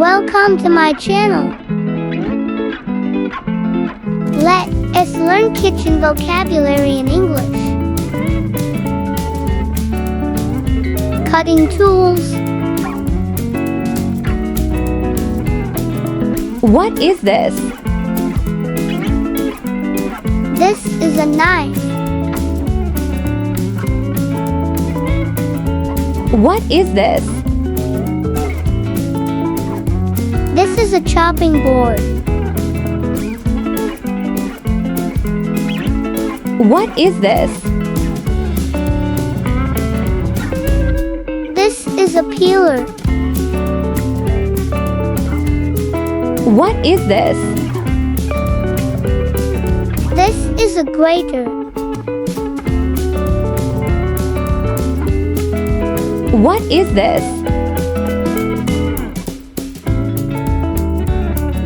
Welcome to my channel. Let us learn kitchen vocabulary in English. Cutting tools. What is this? This is a knife. What is this? This is a chopping board. What is this? This is a peeler. What is this? This is a grater. What is this?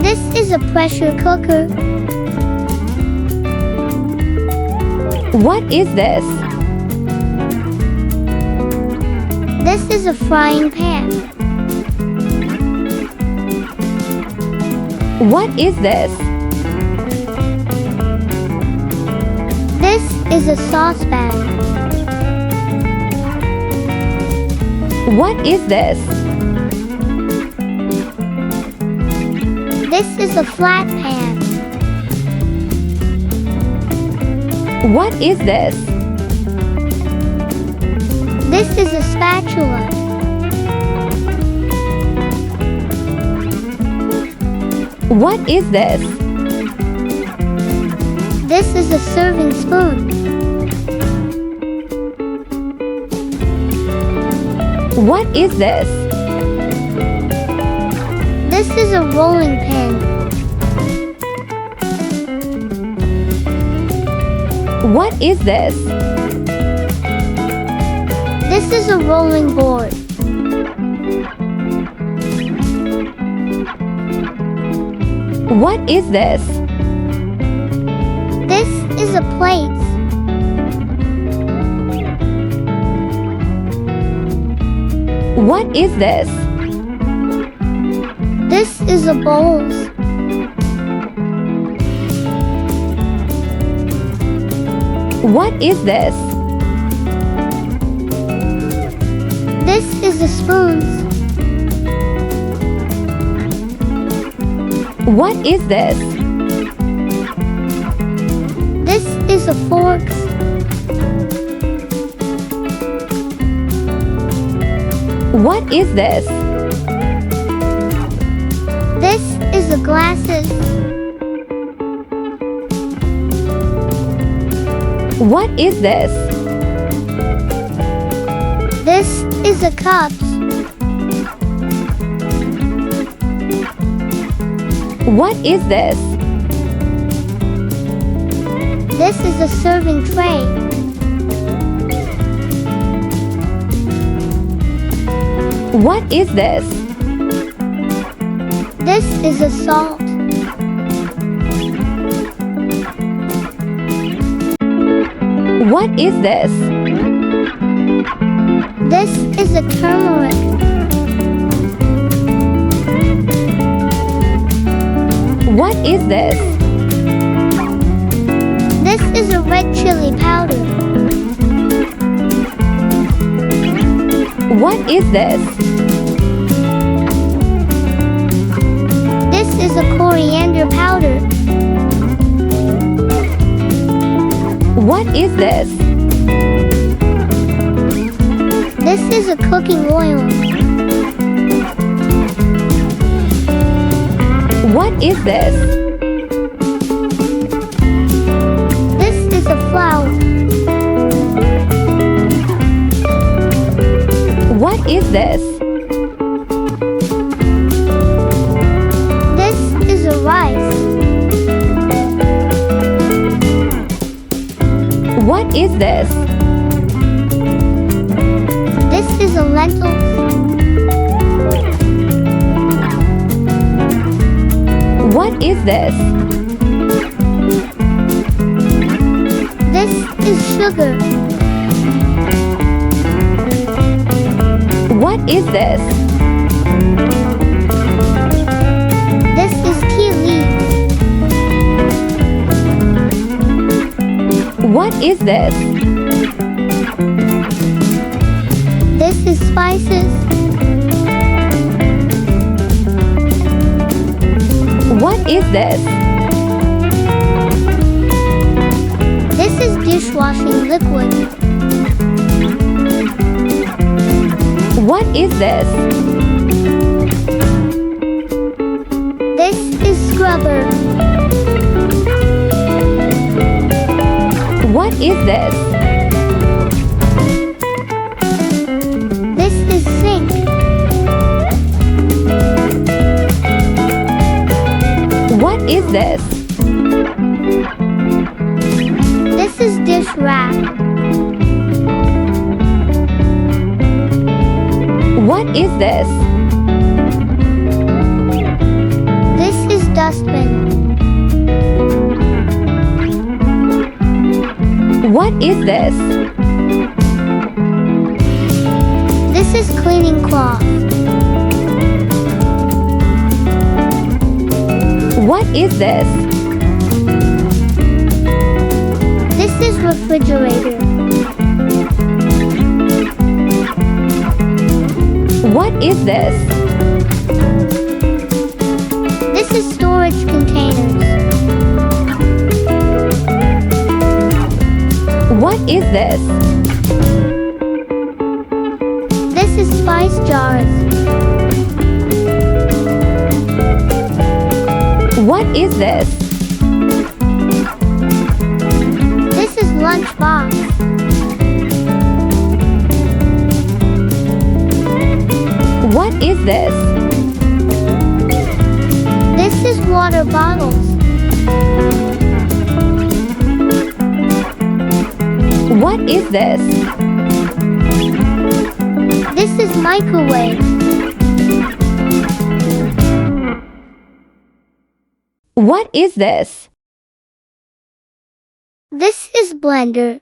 This is a pressure cooker. What is this? This is a frying pan. What is this? This is a saucepan. What is this? This is a flat pan. What is this? This is a spatula. What is this? This is a serving spoon. What is this? This is a rolling pin. What is this? This is a rolling board. What is this? This is a plate. What is this? This is a bowls. What is this? This is a spoons. What is this? This is a forks. What is this? This is a glasses. What is this? This is a cups. What is this? This is a serving tray. What is this? This is a salt. What is this? This is a turmeric. What is this? This is a red chili powder. What is this? This is a coriander powder. What is this? This is a cooking oil. What is this? This is a flour. What is this? This is a rice. What is this? This is a lentil. What is this? This is sugar. What is this? What is this? This is spices. What is this? This is dishwashing liquid. What is this? This is scrubber. What is this? This is sink. What is this? This is dish rack. What is this? This is dustbin. What is this? This is cleaning cloth. What is this? This is refrigerator. What is this? This is storage containers. What is this? This is spice jars. What is this? This is lunch box. What is this? This is water bottles. What is this? This is microwave. What is this? This is blender.